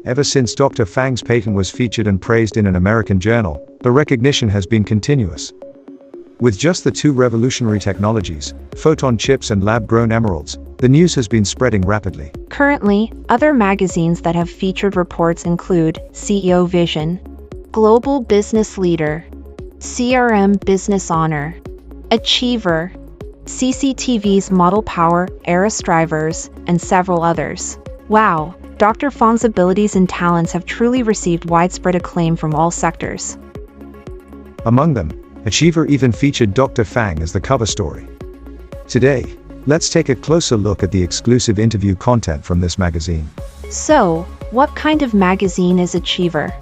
Ever since Dr. Fang's patent was featured and praised in an American journal, the recognition has been continuous. With just the two revolutionary technologies, photon chips and lab-grown emeralds, the news has been spreading rapidly. Currently, other magazines that have featured reports include CEO Vision, Global Business Leader, CRM Business Honor, Achiever, CCTV's Model Power, Eris Drivers, and several others. Wow, Dr. Fang's abilities and talents have truly received widespread acclaim from all sectors. Among them, Achiever even featured Dr. Fang as the cover story. Today, let's take a closer look at the exclusive interview content from this magazine. So, what kind of magazine is Achiever?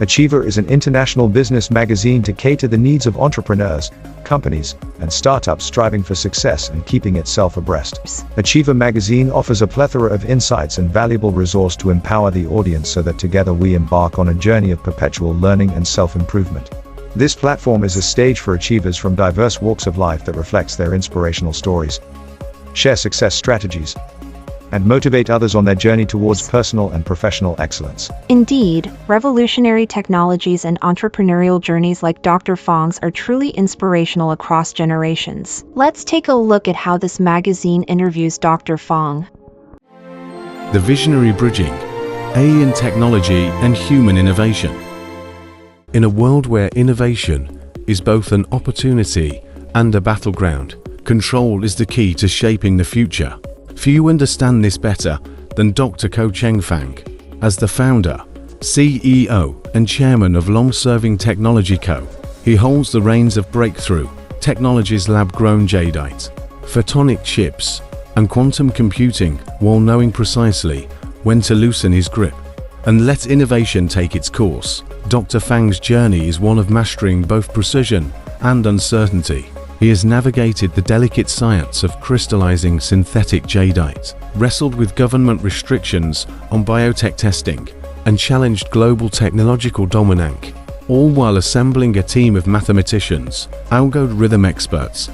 Achiever is an international business magazine to cater the needs of entrepreneurs, companies, and startups striving for success and keeping itself abreast. Achiever magazine offers a plethora of insights and valuable resource to empower the audience so that together we embark on a journey of perpetual learning and self-improvement. This platform is a stage for achievers from diverse walks of life that reflects their inspirational stories, share success strategies, and motivate others on their journey towards personal and professional excellence. Indeed, revolutionary technologies and entrepreneurial journeys like Dr. Fang's are truly inspirational across generations. Let's take a look at how this magazine interviews Dr. Fang. The Visionary Bridging, Alien Technology and Human Innovation. In a world where innovation is both an opportunity and a battleground, control is the key to shaping the future. Few understand this better than Dr. Ko-Cheng Fang. As the founder, CEO, and chairman of long-serving Technology Co., he holds the reins of breakthrough technologies, lab-grown jadeite, photonic chips, and quantum computing, while knowing precisely when to loosen his grip and let innovation take its course. Dr. Fang's journey is one of mastering both precision and uncertainty. He has navigated the delicate science of crystallizing synthetic jadeite, wrestled with government restrictions on biotech testing, and challenged global technological dominance, all while assembling a team of mathematicians, algorithm experts,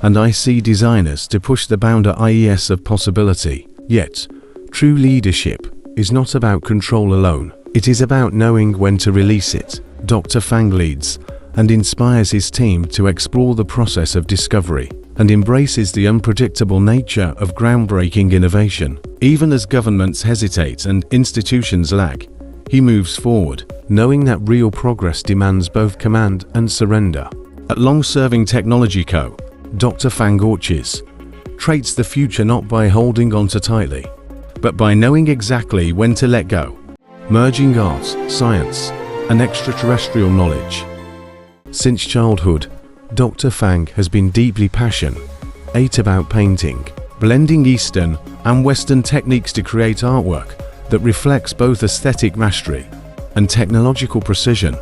and IC designers to push the boundaries of possibility. Yet, true leadership is not about control alone. It is about knowing when to release it. Dr. Fang leads and inspires his team to explore the process of discovery and embraces the unpredictable nature of groundbreaking innovation. Even as governments hesitate and institutions lag, he moves forward, knowing that real progress demands both command and surrender. At long-serving Technology Co., Dr. Fang traits the future not by holding on too tightly, but by knowing exactly when to let go, merging art, science, and extraterrestrial knowledge. Since childhood, Dr. Fang has been deeply passionate about painting, blending Eastern and Western techniques to create artwork that reflects both aesthetic mastery and technological precision.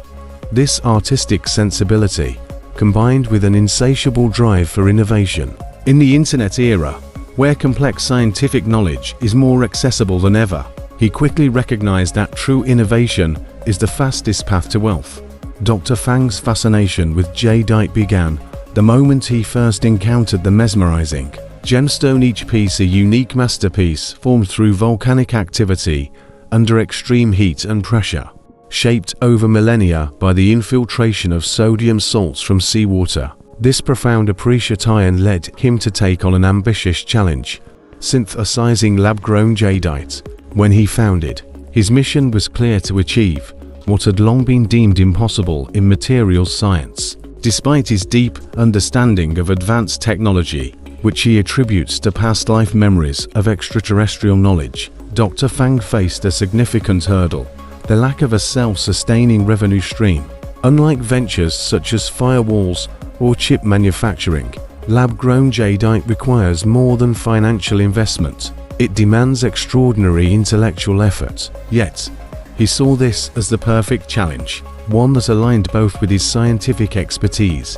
This artistic sensibility, combined with an insatiable drive for innovation, in the internet era, where complex scientific knowledge is more accessible than ever, he quickly recognized that true innovation is the fastest path to wealth. Dr. Fang's fascination with jadeite began the moment he first encountered the mesmerizing gemstone, each piece a unique masterpiece formed through volcanic activity under extreme heat and pressure, shaped over millennia by the infiltration of sodium salts from seawater. This profound appreciation led him to take on an ambitious challenge, synthesizing lab-grown jadeite. When he founded, his mission was clear: to achieve what had long been deemed impossible in materials science. Despite his deep understanding of advanced technology, which he attributes to past life memories of extraterrestrial knowledge, Dr. Fang faced a significant hurdle: the lack of a self-sustaining revenue stream. Unlike ventures such as firewalls or chip manufacturing, lab-grown jadeite requires more than financial investment. It demands extraordinary intellectual effort. Yet, he saw this as the perfect challenge, one that aligned both with his scientific expertise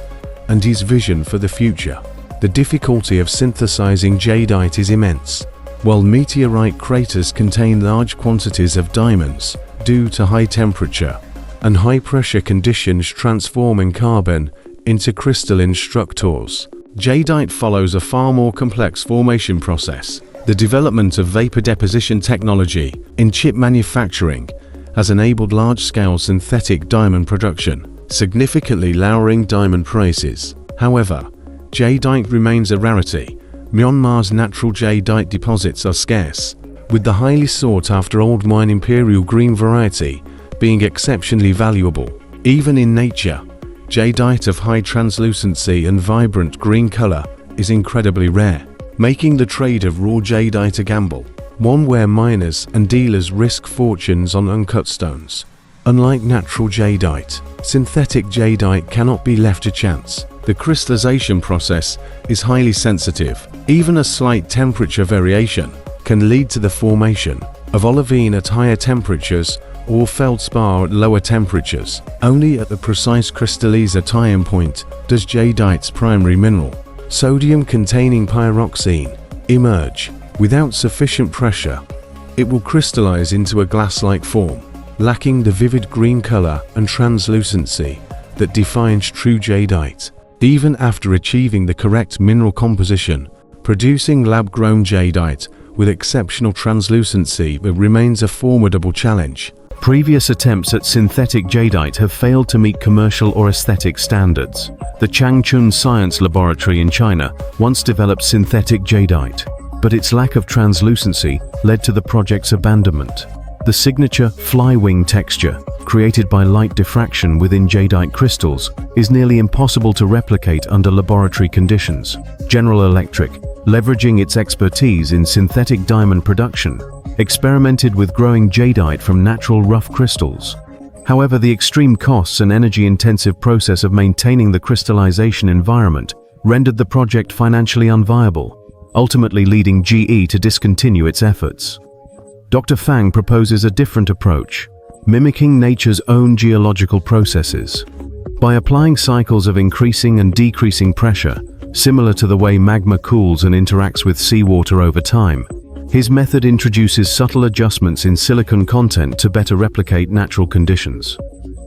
and his vision for the future. The difficulty of synthesizing jadeite is immense. While meteorite craters contain large quantities of diamonds, due to high temperature and high pressure conditions transforming carbon into crystalline structures, jadeite follows a far more complex formation process. The development of vapor deposition technology in chip manufacturing has enabled large-scale synthetic diamond production, significantly lowering diamond prices. However, jadeite remains a rarity. Myanmar's natural jadeite deposits are scarce, with the highly sought-after old mine imperial green variety being exceptionally valuable. Even in nature, jadeite of high translucency and vibrant green color is incredibly rare, making the trade of raw jadeite a gamble, one where miners and dealers risk fortunes on uncut stones. Unlike natural jadeite, synthetic jadeite cannot be left to chance. The crystallization process is highly sensitive. Even a slight temperature variation can lead to the formation of olivine at higher temperatures or feldspar at lower temperatures. Only at the precise crystallization point does jadeite's primary mineral, sodium-containing pyroxene, emerge. Without sufficient pressure, it will crystallize into a glass-like form, lacking the vivid green color and translucency that defines true jadeite. Even after achieving the correct mineral composition, producing lab-grown jadeite with exceptional translucency remains a formidable challenge. Previous attempts at synthetic jadeite have failed to meet commercial or aesthetic standards. The Changchun Science Laboratory in China once developed synthetic jadeite, but its lack of translucency led to the project's abandonment. The signature fly-wing texture, created by light diffraction within jadeite crystals, is nearly impossible to replicate under laboratory conditions. General Electric, leveraging its expertise in synthetic diamond production, experimented with growing jadeite from natural rough crystals. However, the extreme costs and energy-intensive process of maintaining the crystallization environment rendered the project financially unviable, ultimately leading GE to discontinue its efforts. Dr. Fang proposes a different approach, mimicking nature's own geological processes. By applying cycles of increasing and decreasing pressure, similar to the way magma cools and interacts with seawater over time, his method introduces subtle adjustments in silicon content to better replicate natural conditions.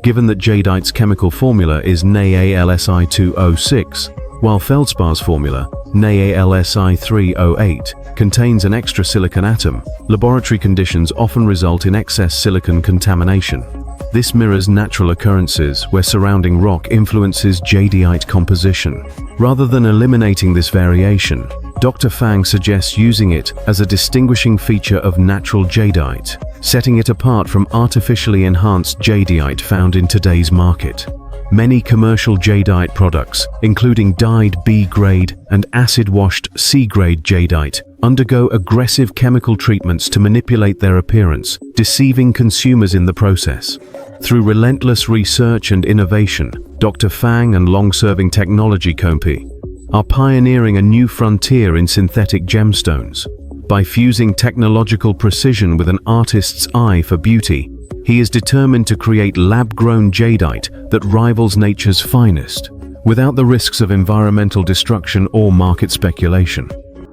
Given that jadeite's chemical formula is NaAlSi2O6, while feldspar's formula, NaAlSi3O8, contains an extra silicon atom, laboratory conditions often result in excess silicon contamination. This mirrors natural occurrences where surrounding rock influences jadeite composition. Rather than eliminating this variation, Dr. Fang suggests using it as a distinguishing feature of natural jadeite, setting it apart from artificially enhanced jadeite found in today's market. Many commercial jadeite products, including dyed B-grade and acid-washed C-grade jadeite, undergo aggressive chemical treatments to manipulate their appearance, deceiving consumers in the process. Through relentless research and innovation, Dr. Fang and long-serving technology company are pioneering a new frontier in synthetic gemstones. By fusing technological precision with an artist's eye for beauty, he is determined to create lab-grown jadeite that rivals nature's finest, without the risks of environmental destruction or market speculation.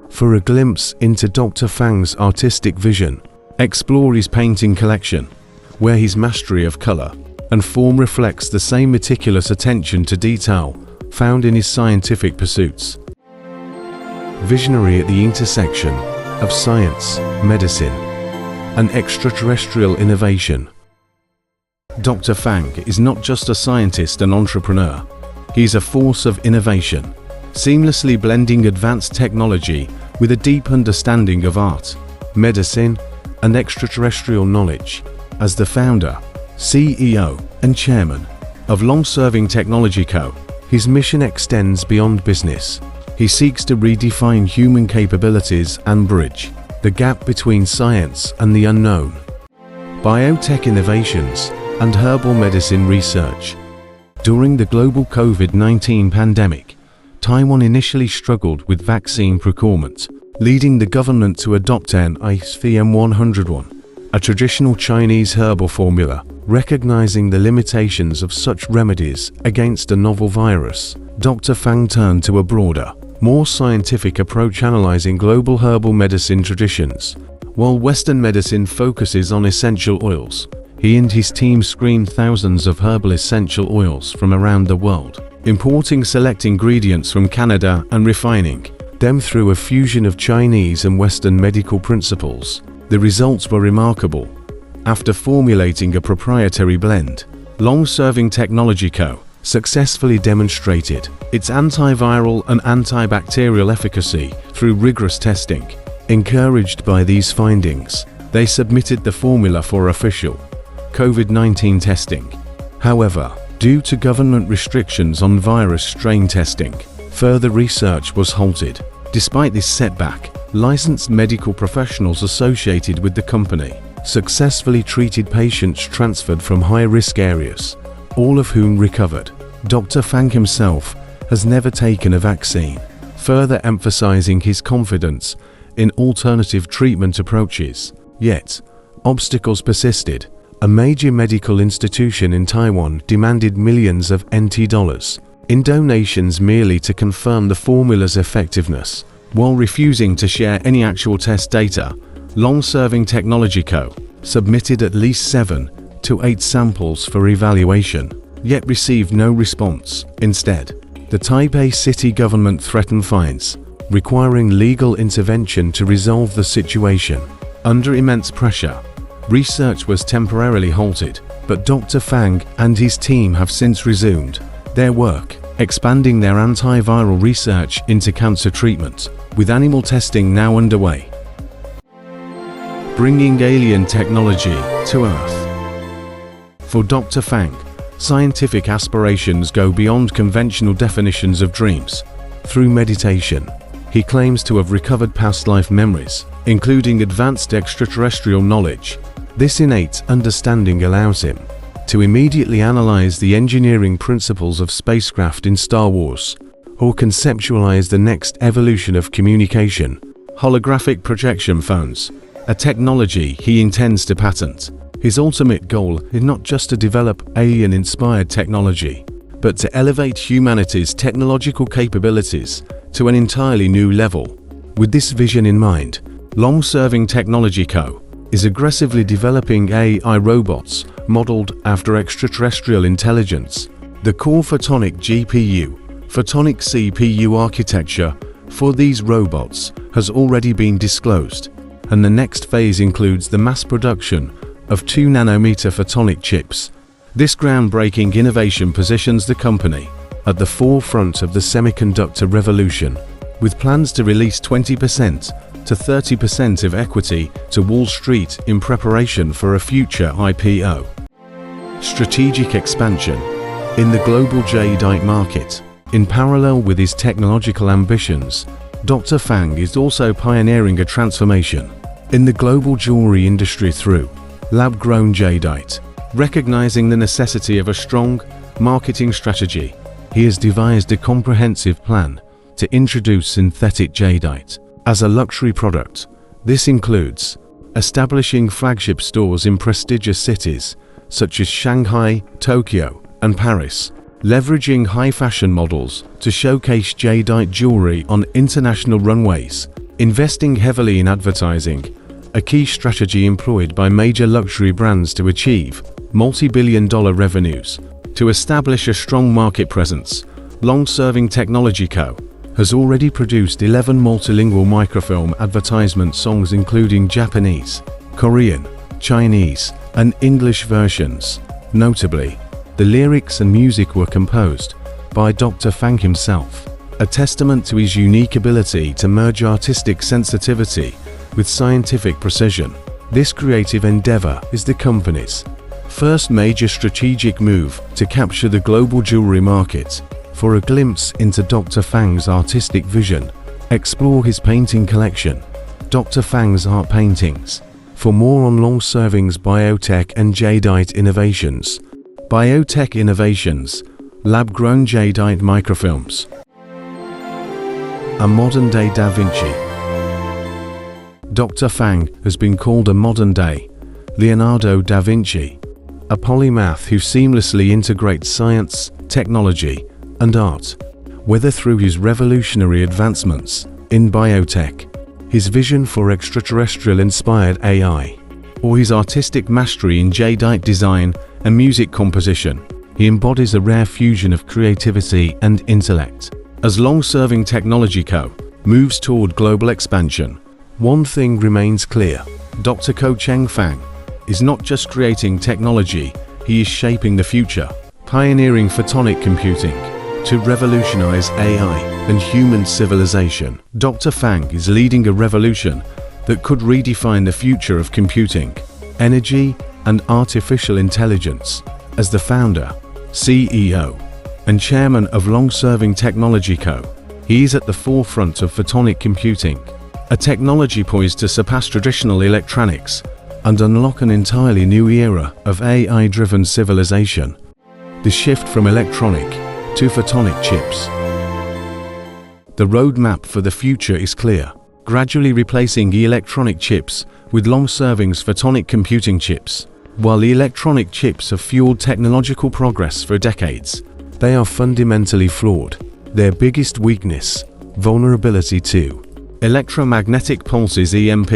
For a glimpse into Dr. Fang's artistic vision, explore his painting collection, where his mastery of color and form reflects the same meticulous attention to detail found in his scientific pursuits. Visionary at the intersection of science, medicine, and extraterrestrial innovation. Dr. Fang is not just a scientist and entrepreneur. He is a force of innovation, seamlessly blending advanced technology with a deep understanding of art, medicine, and extraterrestrial knowledge. As the founder, CEO, and chairman of long-serving Technology Co., his mission extends beyond business. He seeks to redefine human capabilities and bridge the gap between science and the unknown. Biotech innovations and herbal medicine research. During the global COVID-19 pandemic, Taiwan initially struggled with vaccine procurement, leading the government to adopt an ISVM-101, a traditional Chinese herbal formula. Recognizing the limitations of such remedies against a novel virus, Dr. Fang turned to a broader, more scientific approach analyzing global herbal medicine traditions. While Western medicine focuses on essential oils, he and his team screened thousands of herbal essential oils from around the world, importing select ingredients from Canada and refining them through a fusion of Chinese and Western medical principles. The results were remarkable. After formulating a proprietary blend, Long-Serving Technology Co. successfully demonstrated its antiviral and antibacterial efficacy through rigorous testing. Encouraged by these findings, they submitted the formula for official COVID-19 testing. However, due to government restrictions on virus strain testing, further research was halted. Despite this setback, licensed medical professionals associated with the company successfully treated patients transferred from high-risk areas, all of whom recovered. Dr. Fang himself has never taken a vaccine, further emphasizing his confidence in alternative treatment approaches. Yet, obstacles persisted. A major medical institution in Taiwan demanded millions of NT dollars in donations merely to confirm the formula's effectiveness. While refusing to share any actual test data, Long-Serving Technology Co. submitted at least 7 to 8 samples for evaluation, yet received no response. Instead, the Taipei city government threatened fines, requiring legal intervention to resolve the situation. Under immense pressure, research was temporarily halted, but Dr. Fang and his team have since resumed their work, expanding their antiviral research into cancer treatment, with animal testing now underway. Bringing alien technology to Earth. For Dr. Fang, scientific aspirations go beyond conventional definitions of dreams. Through meditation, he claims to have recovered past life memories, including advanced extraterrestrial knowledge. This innate understanding allows him to immediately analyze the engineering principles of spacecraft in Star Wars, or conceptualize the next evolution of communication, holographic projection phones, a technology he intends to patent. His ultimate goal is not just to develop alien-inspired technology, but to elevate humanity's technological capabilities to an entirely new level. With this vision in mind, Long-Serving Technology Co. is aggressively developing AI robots modeled after extraterrestrial intelligence. The core photonic GPU, photonic CPU architecture for these robots has already been disclosed, and the next phase includes the mass production of 2-nanometer photonic chips. This groundbreaking innovation positions the company at the forefront of the semiconductor revolution, with plans to release 20% to 30% of equity to Wall Street in preparation for a future IPO. Strategic expansion in the global jadeite market. In parallel with his technological ambitions, Dr. Fang is also pioneering a transformation in the global jewelry industry through lab-grown jadeite. Recognizing the necessity of a strong marketing strategy, he has devised a comprehensive plan to introduce synthetic jadeite as a luxury product. This includes establishing flagship stores in prestigious cities such as Shanghai, Tokyo, and Paris, leveraging high-fashion models to showcase jadeite jewelry on international runways, investing heavily in advertising, a key strategy employed by major luxury brands to achieve multi-billion-dollar revenues. To establish a strong market presence, Long-Serving Technology Co. has already produced 11 multilingual microfilm advertisement songs including Japanese, Korean, Chinese, and English versions. Notably, the lyrics and music were composed by Dr. Fang himself, a testament to his unique ability to merge artistic sensitivity with scientific precision. This creative endeavor is the company's first major strategic move to capture the global jewelry market. For a glimpse into Dr. Fang's artistic vision, explore his painting collection, Dr. Fang's Art Paintings. For more on Long-Serving's biotech and jadeite innovations, Biotech Innovations, lab-grown jadeite microfilms. A modern-day Da Vinci. Dr. Fang has been called a modern-day Leonardo da Vinci, a polymath who seamlessly integrates science, technology, and art. Whether through his revolutionary advancements in biotech, his vision for extraterrestrial-inspired AI, or his artistic mastery in jadeite design and music composition, he embodies a rare fusion of creativity and intellect. As Long-Serving Technology Co. moves toward global expansion, one thing remains clear. Dr. Ko-Cheng Fang is not just creating technology, he is shaping the future, pioneering photonic computing to revolutionize AI and human civilization. Dr. Fang is leading a revolution that could redefine the future of computing, energy, and artificial intelligence. As the founder, CEO, and chairman of long-serving Technology Co., he is at the forefront of photonic computing, a technology poised to surpass traditional electronics and unlock an entirely new era of AI-driven civilization. The shift from electronic to photonic chips. The roadmap for the future is clear, gradually replacing electronic chips with long-serving photonic computing chips. While the electronic chips have fueled technological progress for decades, they are fundamentally flawed. Their biggest weakness, vulnerability to electromagnetic pulses (EMP),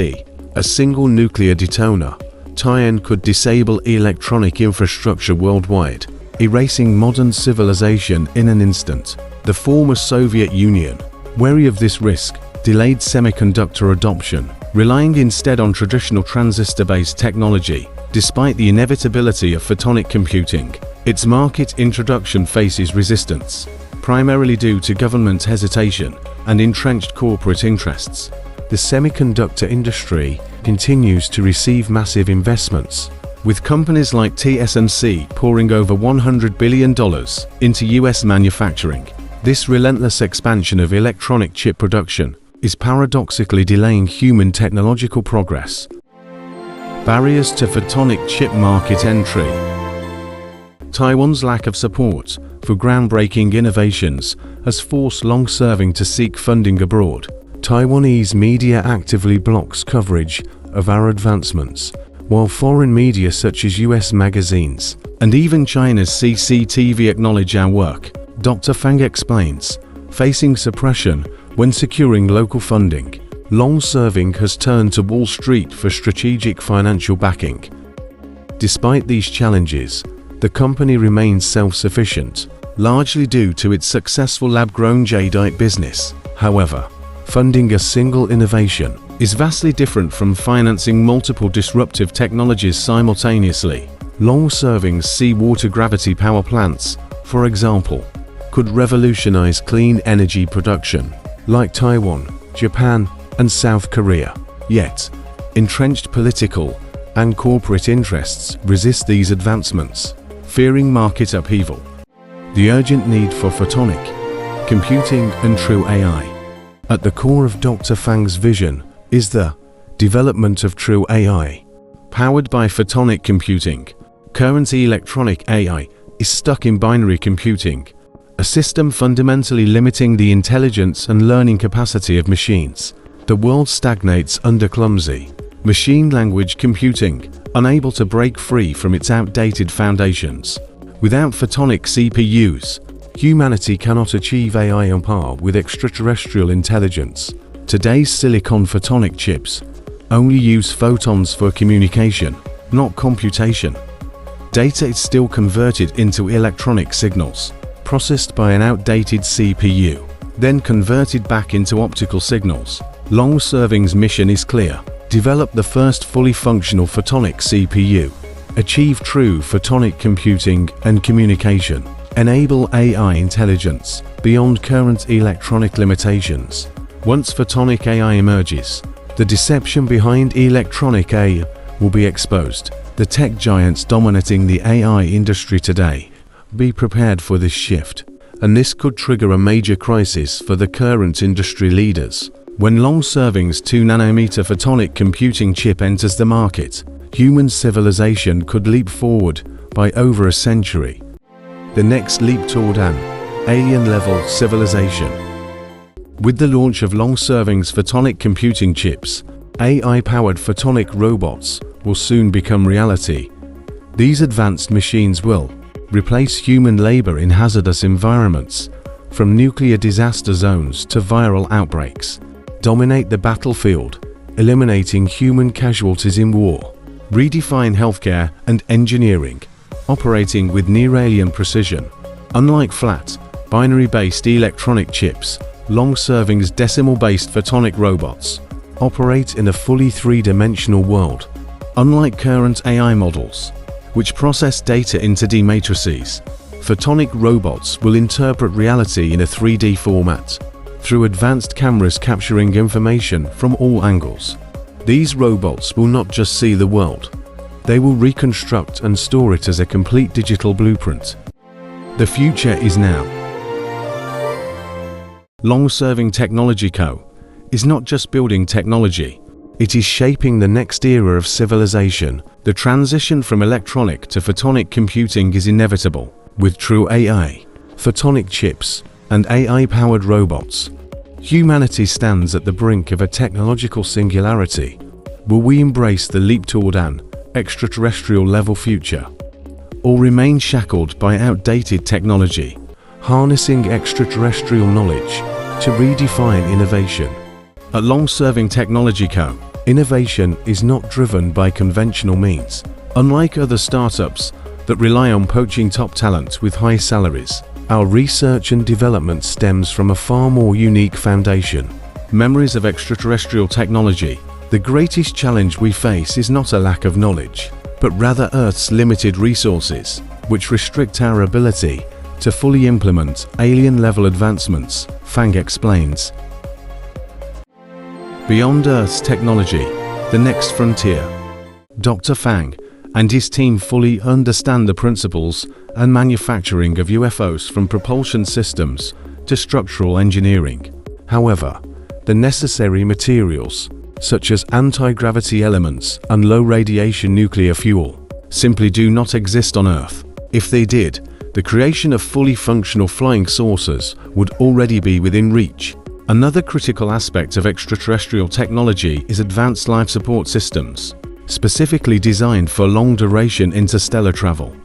a single nuclear detonator tie-in could disable electronic infrastructure worldwide, erasing modern civilization in an instant. The former Soviet Union, wary of this risk, delayed semiconductor adoption, relying instead on traditional transistor-based technology. Despite the inevitability of photonic computing, its market introduction faces resistance, primarily due to government hesitation and entrenched corporate interests. The semiconductor industry continues to receive massive investments, with companies like TSMC pouring over $100 billion into US manufacturing. This relentless expansion of electronic chip production is paradoxically delaying human technological progress. Barriers to photonic chip market entry. Taiwan's lack of support for groundbreaking innovations has forced long-serving to seek funding abroad. Taiwanese media actively blocks coverage of our advancements, while foreign media such as US magazines and even China's CCTV acknowledge our work. Dr. Fang explains, facing suppression when securing local funding, long-serving has turned to Wall Street for strategic financial backing. Despite these challenges, the company remains self-sufficient, largely due to its successful lab-grown jadeite business. However, funding a single innovation is vastly different from financing multiple disruptive technologies simultaneously. Long-serving seawater gravity power plants, for example, could revolutionize clean energy production, like Taiwan, Japan, and South Korea. Yet, entrenched political and corporate interests resist these advancements, fearing market upheaval. The urgent need for photonic computing and true AI. At the core of Dr. Fang's vision is the development of true AI. Powered by photonic computing, current electronic AI is stuck in binary computing, a system fundamentally limiting the intelligence and learning capacity of machines. The world stagnates under clumsy machine language computing, unable to break free from its outdated foundations. Without photonic CPUs, humanity cannot achieve AI on par with extraterrestrial intelligence. Today's silicon photonic chips only use photons for communication, not computation. Data is still converted into electronic signals, processed by an outdated CPU, then converted back into optical signals. Long-serving's mission is clear: develop the first fully functional photonic CPU, achieve true photonic computing and communication, enable AI intelligence beyond current electronic limitations. Once photonic AI emerges, the deception behind electronic AI will be exposed. The tech giants dominating the AI industry today. Be prepared for this shift, and this could trigger a major crisis for the current industry leaders. When long-serving's 2-nanometer photonic computing chip enters the market, human civilization could leap forward by over a century. The next leap toward an alien-level civilization. With the launch of long-serving's photonic computing chips, AI-powered photonic robots will soon become reality. These advanced machines will replace human labor in hazardous environments, from nuclear disaster zones to viral outbreaks, dominate the battlefield, eliminating human casualties in war, redefine healthcare and engineering, operating with near-alien precision. Unlike flat, binary-based electronic chips, Long-Serving's decimal-based photonic robots operate in a fully three-dimensional world. Unlike current AI models, which process data into D matrices, photonic robots will interpret reality in a 3D format, through advanced cameras capturing information from all angles. These robots will not just see the world, they will reconstruct and store it as a complete digital blueprint. The future is now. Long-Serving Technology Co. is not just building technology, it is shaping the next era of civilization. The transition from electronic to photonic computing is inevitable. With true AI, photonic chips, and AI-powered robots, humanity stands at the brink of a technological singularity. Will we embrace the leap toward an extraterrestrial-level future, or remain shackled by outdated technology, harnessing extraterrestrial knowledge to redefine innovation? At Long-Serving Technology Co., innovation is not driven by conventional means. Unlike other startups that rely on poaching top talent with high salaries, our research and development stems from a far more unique foundation. Memories of extraterrestrial technology. The greatest challenge we face is not a lack of knowledge, but rather Earth's limited resources, which restrict our ability to fully implement alien-level advancements, Fang explains. Beyond Earth's technology, the next frontier. Dr. Fang and his team fully understand the principles and manufacturing of UFOs, from propulsion systems to structural engineering. However, the necessary materials, such as anti-gravity elements and low-radiation nuclear fuel, simply do not exist on Earth. If they did, the creation of fully functional flying saucers would already be within reach. Another critical aspect of extraterrestrial technology is advanced life support systems, specifically designed for long-duration interstellar travel.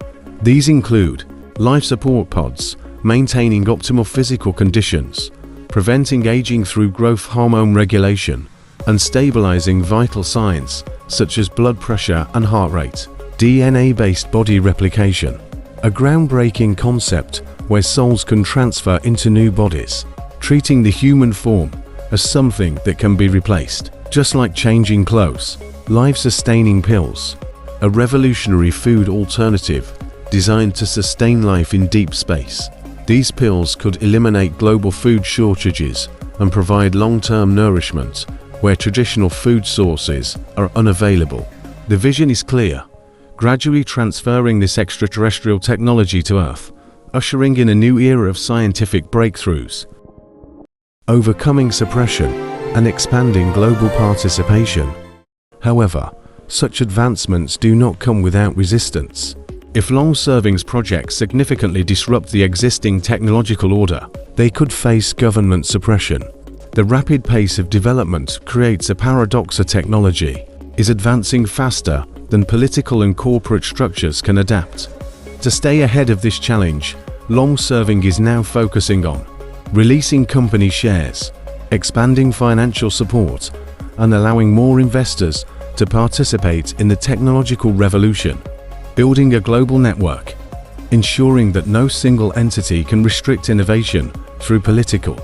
These include life support pods, maintaining optimal physical conditions, preventing aging through growth hormone regulation, and stabilizing vital signs such as blood pressure and heart rate. DNA-based body replication, a groundbreaking concept where souls can transfer into new bodies, treating the human form as something that can be replaced, just like changing clothes. Life-sustaining pills, a revolutionary food alternative designed to sustain life in deep space. These pills could eliminate global food shortages and provide long-term nourishment where traditional food sources are unavailable. The vision is clear, gradually transferring this extraterrestrial technology to Earth, ushering in a new era of scientific breakthroughs. Overcoming suppression and expanding global participation. However, such advancements do not come without resistance. If Long-Serving's projects significantly disrupt the existing technological order, they could face government suppression. The rapid pace of development creates a paradox. A technology is advancing faster than political and corporate structures can adapt. To stay ahead of this challenge, Long-Serving is now focusing on releasing company shares, expanding financial support, and allowing more investors to participate in the technological revolution, building a global network, ensuring that no single entity can restrict innovation through political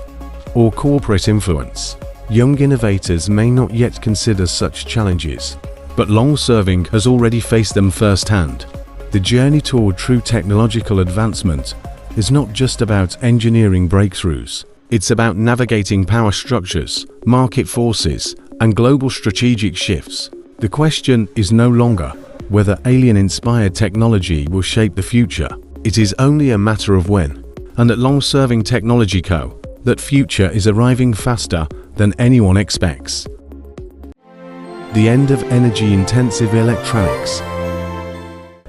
or corporate influence. Young innovators may not yet consider such challenges, but Long-Serving has already faced them firsthand. The journey toward true technological advancement is not just about engineering breakthroughs, it's about navigating power structures, market forces, and global strategic shifts. The question is no longer whether alien-inspired technology will shape the future. It is only a matter of when. And at Long-Serving Technology Co., that future is arriving faster than anyone expects. The end of energy-intensive electronics.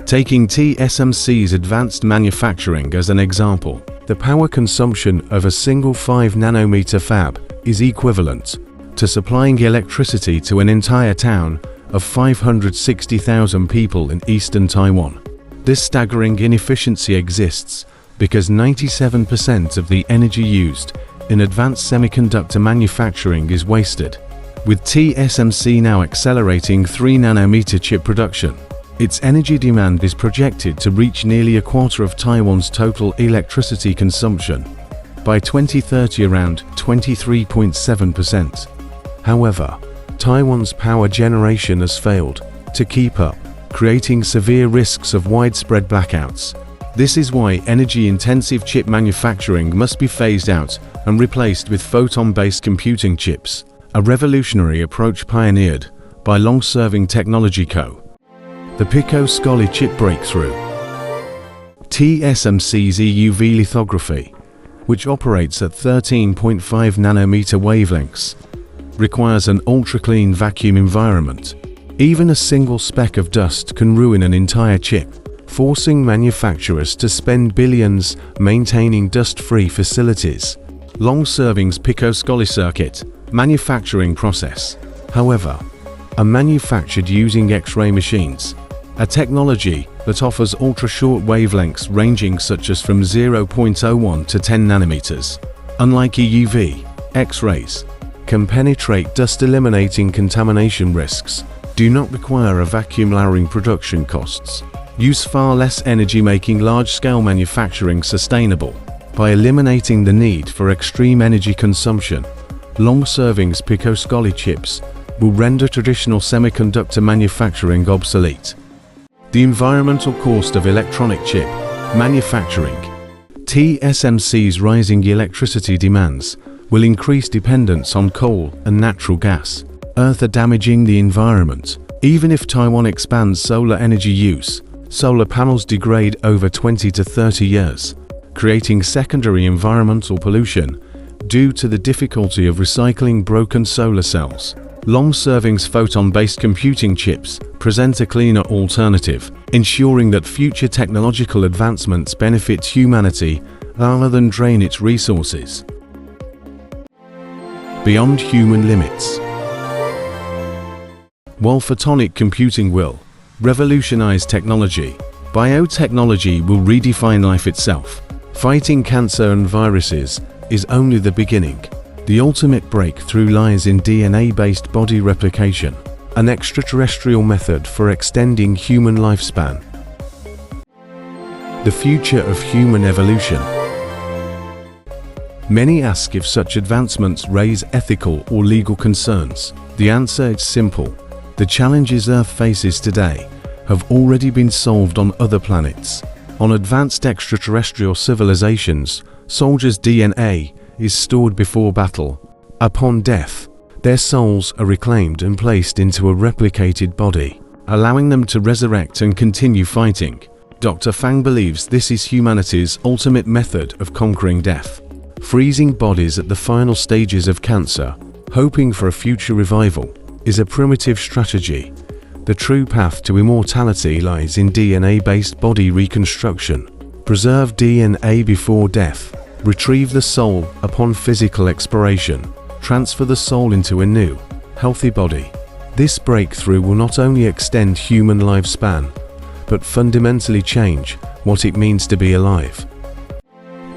Taking TSMC's advanced manufacturing as an example, the power consumption of a single 5-nanometer fab is equivalent to supplying electricity to an entire town of 560,000 people in eastern Taiwan. This staggering inefficiency exists because 97% of the energy used in advanced semiconductor manufacturing is wasted. With TSMC now accelerating 3-nanometer chip production, its energy demand is projected to reach nearly a quarter of Taiwan's total electricity consumption by 2030 around 23.7%. However, Taiwan's power generation has failed to keep up, creating severe risks of widespread blackouts. This is why energy-intensive chip manufacturing must be phased out and replaced with photon-based computing chips, a revolutionary approach pioneered by long-serving technology Co. The Pico-Scolly chip breakthrough. TSMC's EUV lithography, which operates at 13.5 nanometer wavelengths, requires an ultra-clean vacuum environment. Even a single speck of dust can ruin an entire chip, forcing manufacturers to spend billions maintaining dust-free facilities. Long-serving's Pico-Scolly circuit manufacturing process, however, are manufactured using X-ray machines, a technology that offers ultra-short wavelengths ranging such as from 0.01 to 10 nanometers. Unlike EUV, X-rays can penetrate dust-eliminating contamination risks, do not require a vacuum lowering production costs, use far less energy making large-scale manufacturing sustainable. By eliminating the need for extreme energy consumption, long-serving's Pico-Scolly chips will render traditional semiconductor manufacturing obsolete. The environmental cost of electronic chip manufacturing. TSMC's rising electricity demands will increase dependence on coal and natural gas, further damaging the environment. Even if Taiwan expands solar energy use, solar panels degrade over 20 to 30 years, creating secondary environmental pollution due to the difficulty of recycling broken solar cells. Long-serving's photon-based computing chips present a cleaner alternative, ensuring that future technological advancements benefit humanity rather than drain its resources. Beyond human limits. While photonic computing will revolutionize technology, biotechnology will redefine life itself. Fighting cancer and viruses is only the beginning. The ultimate breakthrough lies in DNA-based body replication, an extraterrestrial method for extending human lifespan. The future of human evolution. Many ask if such advancements raise ethical or legal concerns. The answer is simple. The challenges Earth faces today have already been solved on other planets. On advanced extraterrestrial civilizations, soldiers' DNA is stored before battle. Upon death, their souls are reclaimed and placed into a replicated body, allowing them to resurrect and continue fighting. Dr. Fang believes this is humanity's ultimate method of conquering death. Freezing bodies at the final stages of cancer, hoping for a future revival, is a primitive strategy. The true path to immortality lies in DNA-based body reconstruction. Preserve DNA before death. Retrieve the soul upon physical expiration. Transfer the soul into a new, healthy body. This breakthrough will not only extend human lifespan, but fundamentally change what it means to be alive.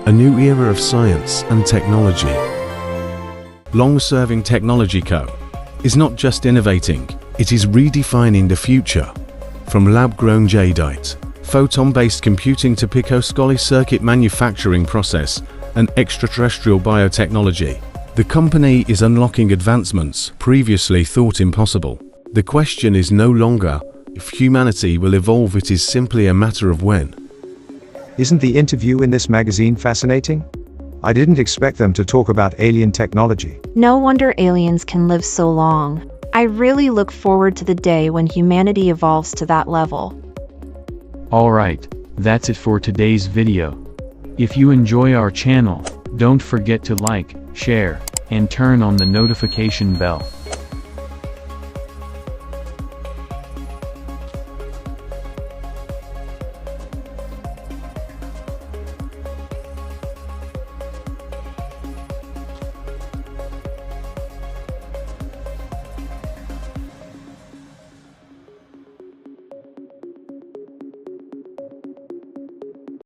A new era of science and technology. Long-serving Technology Co. is not just innovating, it is redefining the future. From lab-grown jadeite, photon-based computing to Pico-Scolly circuit manufacturing process, and extraterrestrial biotechnology, the company is unlocking advancements previously thought impossible. The question is no longer if humanity will evolve, it is simply a matter of when. Isn't the interview in this magazine fascinating? I didn't expect them to talk about alien technology. No wonder aliens can live so long. I really look forward to the day when humanity evolves to that level. Alright, that's it for today's video. If you enjoy our channel, don't forget to like, share, and turn on the notification bell.